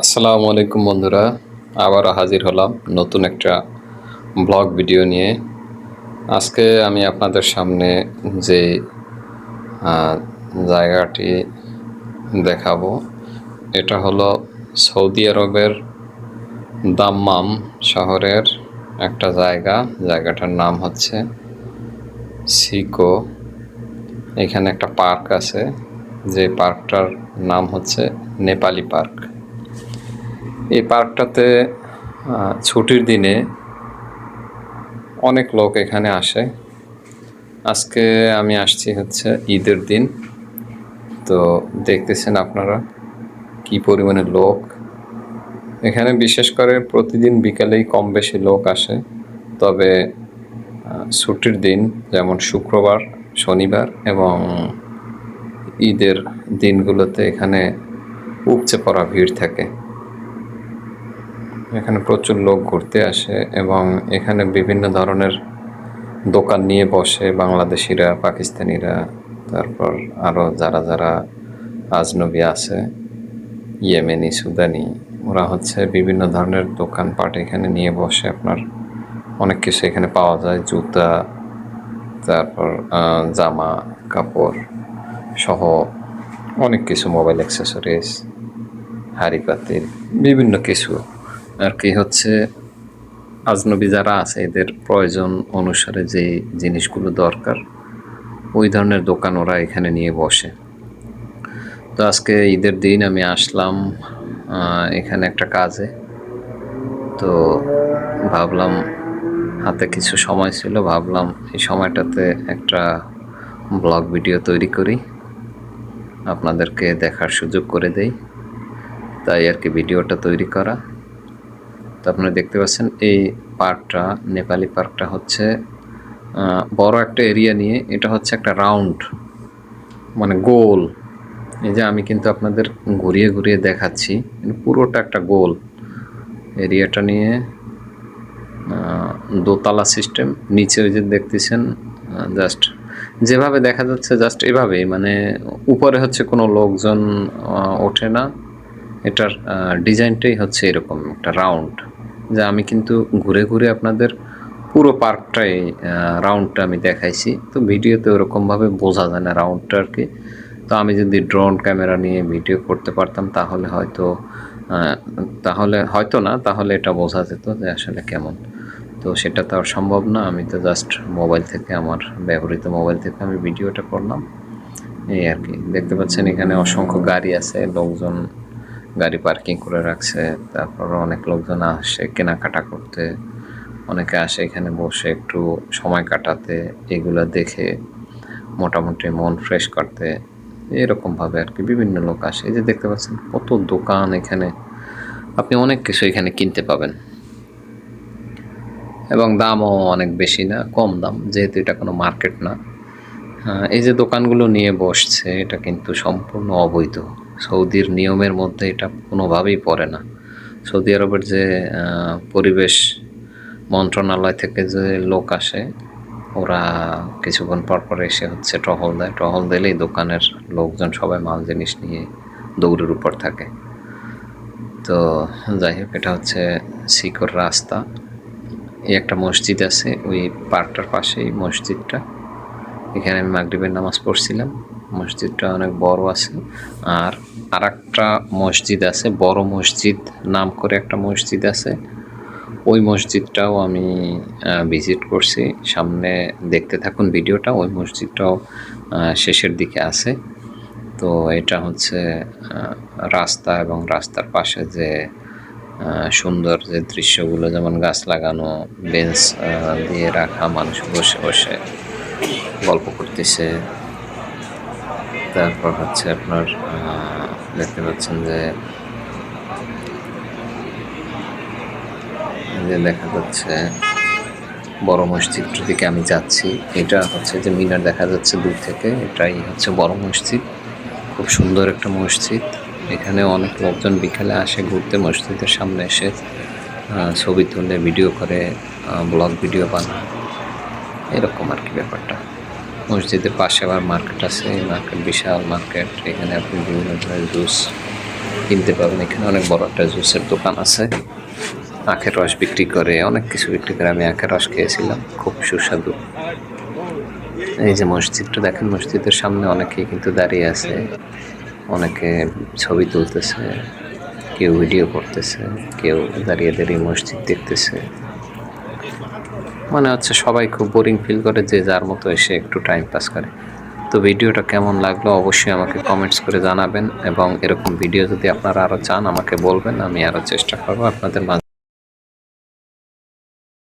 আসসালামু আলাইকুম বন্ধুরা, আবারও হাজির হলাম নতুন একটা ব্লগ ভিডিও নিয়ে। আজকে আমি আপনাদের সামনে যে জায়গাটি দেখাবো এটা হলো সৌদি আরবের দাম্মাম শহরের একটা জায়গাটার নাম হচ্ছে সিকো। এখানে একটা পার্ক আছে, যে পার্কটার নাম হচ্ছে নেপালি পার্ক। এই পার্কটাতে ছুটির দিনে অনেক লোক এখানে আসে। আজকে আমি আসছি হচ্ছে ঈদের দিন, তো দেখতেছেন আপনারা কি পরিমাণে লোক এখানে। বিশেষ করে প্রতিদিন বিকালেই কম বেশি লোক আসে, তবে ছুটির দিন যেমন শুক্রবার, শনিবার এবং ঈদের দিনগুলোতে এখানে উপচে পড়া ভিড় থাকে। এখানে প্রচুর লোক ঘুরতে আসে এবং এখানে বিভিন্ন ধরনের দোকান নিয়ে বসে বাংলাদেশিরা, পাকিস্তানিরা, তারপর আরও যারা আজনবী আছে, ইয়েমেনি, সুদানি, ওরা হচ্ছে বিভিন্ন ধরনের দোকানপাট এখানে নিয়ে বসে। আপনার অনেক কিছু এখানে পাওয়া যায়, জুতা, তারপর জামা কাপড় সহ অনেক কিছু, মোবাইল অ্যাক্সেসরিজ, হাঁড়ি পাতিল, বিভিন্ন কিছু আর কি হচ্ছে আজনবী যারা আছে এদের প্রয়োজন অনুসারে যে জিনিসগুলো দরকার ওই ধরনের দোকান ওরা এখানে নিয়ে বসে। তো আজকে ঈদের দিন আমি আসলাম এখানে একটা কাজে, তো ভাবলাম হাতে কিছু সময় ছিল, ভাবলাম এই সময়টাতে একটা ব্লগ ভিডিও তৈরি করি, আপনাদেরকে দেখার সুযোগ করে দেই, তাই আর কি ভিডিওটা তৈরি করা। তো আপনারা দেখতে পাচ্ছেন এই পার্কটা, নেপালি পার্কটা হচ্ছে বড় একটা এরিয়া নিয়ে, এটা হচ্ছে একটা রাউন্ড, মানে গোল। এই যে আমি কিন্তু আপনাদের ঘুরিয়ে ঘুরিয়ে দেখাচ্ছি, পুরোটা একটা গোল এরিয়াটা নিয়ে, দোতলা সিস্টেম। নিচে ওই যে দেখতেছেন জাস্ট যেভাবে দেখা যাচ্ছে জাস্ট এভাবেই, মানে উপরে হচ্ছে কোনো লোকজন ওঠে না। এটার ডিজাইনটাই হচ্ছে এরকম একটা রাউন্ড, যা আমি কিন্তু ঘুরে ঘুরে আপনাদের পুরো পার্কটাই রাউন্ডটা আমি দেখাইছি। তো ভিডিওতে ওরকমভাবে বোঝা যায় না রাউন্ডটা আর কি। তো আমি যদি ড্রোন ক্যামেরা নিয়ে ভিডিও করতে পারতাম তাহলে হয়তো না, তাহলে এটা বোঝা যেত যে আসলে কেমন। তো সেটা তো আর সম্ভব না, আমি তো জাস্ট মোবাইল থেকে, আমার ব্যবহৃত মোবাইল থেকে আমি ভিডিওটা করলাম, এই আর কি। দেখতে পাচ্ছেন এখানে অসংখ্য গাড়ি আছে, লোকজন গাড়ি পার্কিং করে রাখছে, তারপর অনেক লোকজন আসে কেনাকাটা করতে, অনেকে আসে এখানে বসে একটু সময় কাটাতে, এগুলো দেখে মোটামুটি মন ফ্রেশ করতে, এরকমভাবে আর কি বিভিন্ন লোক আসে। এই যে দেখতে পাচ্ছেন কত দোকান এখানে, আপনি অনেক কিছু এখানে কিনতে পাবেন এবং দামও অনেক বেশি না, কম দাম, যেহেতু এটা কোনো মার্কেট না। এই যে দোকানগুলো নিয়ে বসছে এটা কিন্তু সম্পূর্ণ অবৈধ, সৌদির নিয়মের মধ্যে এটা কোনোভাবেই পড়ে না। সৌদি আরবের যে পরিবেশ মন্ত্রণালয় থেকে যে লোক আসে, ওরা কিছুক্ষণ পর এসে হচ্ছে টহল দিলেই দোকানের লোকজন সবাই মাল জিনিস নিয়ে দৌড়ের উপর থাকে। তো যাই হোক, এটা হচ্ছে সিকোর রাস্তা। এই একটা মসজিদ আছে ওই পার্কটার পাশেই মসজিদটা, এখানে আমি মাগরিবের নামাজ পড়ছিলাম। মসজিদটা অনেক বড় আছে। আর আরেকটা মসজিদ আছে, বড় মসজিদ নাম করে একটা মসজিদ আছে, ওই মসজিদটাও আমি ভিজিট করছি। সামনে দেখতে থাকুন ভিডিওটা, ওই মসজিদটাও শেষের দিকে আছে। তো এটা হচ্ছে রাস্তা, এবং রাস্তার পাশে যে সুন্দর যে দৃশ্যগুলো, যেমন গাছ লাগানো, বেঞ্চ দিয়ে রাখা, মানুষ বসে বসে গল্প করতেছে। তারপর হচ্ছে আপনার দেখতে পাচ্ছেন যে দেখা যাচ্ছে বড় মসজিদটার দিকে আমি যাচ্ছি। এটা হচ্ছে যে মিনার দেখা যাচ্ছে দূর থেকে, এটাই হচ্ছে বড় মসজিদ। খুব সুন্দর একটা মসজিদ। এখানে অনেক লোকজন বিকেলে আসে ঘুরতে, মসজিদের সামনে এসে ছবি তুলে, ভিডিও করে, ব্লগ ভিডিও বানায়, এরকম আর কি ব্যাপারটা। মসজিদের পাশে আবার মার্কেট আছে, এই মার্কেট বিশাল মার্কেট, এখানে আপনি বিভিন্ন ধরনের জুস কিনতে পাবেন। এখানে অনেক বড় একটা জুসের দোকান আছে, আখের রস বিক্রি করে, অনেক কিছু বিক্রি করে। আমি আখের রস খেয়েছিলাম, খুব সুস্বাদু। এই যে মসজিদটা দেখেন, মসজিদের সামনে অনেকেই কিন্তু দাঁড়িয়ে আছে, অনেকে ছবি তুলতেছে, কেউ ভিডিও করতেছে, কেউ দাঁড়িয়ে দাঁড়িয়ে মসজিদ দেখতেছে। মনে হচ্ছে সবাই খুব বোরিং ফিল করে, যে যার মতো এসে একটু টাইম পাস করে। তো ভিডিওটা কেমন লাগলো অবশ্যই আমাকে কমেন্টস করে জানাবেন, এবং এরকম ভিডিও যদি আপনারা আরও চান আমাকে বলবেন, আমি আরও চেষ্টা করবো আপনাদের মাঝে